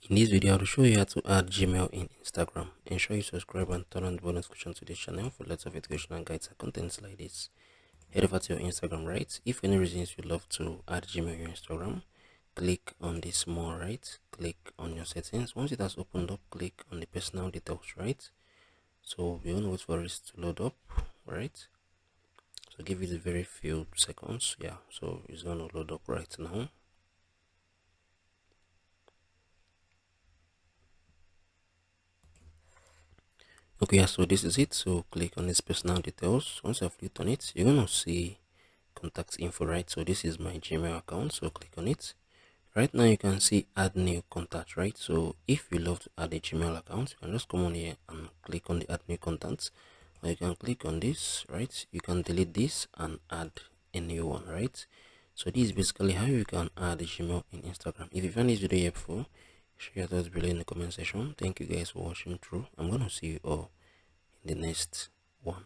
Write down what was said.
In this video, I'll show you how to add Gmail in Instagram. Ensure you subscribe and turn on the bell notification to this channel for lots of education and guides and contents like this. Head over to your Instagram, right? If for any reasons you'd love to add Gmail in your Instagram, click on this more, right? Click on your settings. Once it has opened up, click on the personal details, right? So we want to wait for it to load up, right? So give it a very few seconds. Yeah, so it's going to load up right now. Okay, yeah, so this is it. So click on this personal details. Once I've clicked on it, you're gonna see contact info, right? So this is my Gmail account, so click on it. Right now you can see add new contact, right? So if you love to add a Gmail account, you can just come on here and click on the add new contacts, or you can click on this, right? You can delete this and add a new one, right? So this is basically how you can add a Gmail in Instagram. If you find this video helpful, share your thoughts below in the comment section. Thank you guys for watching through. I'm gonna see you all in the next one.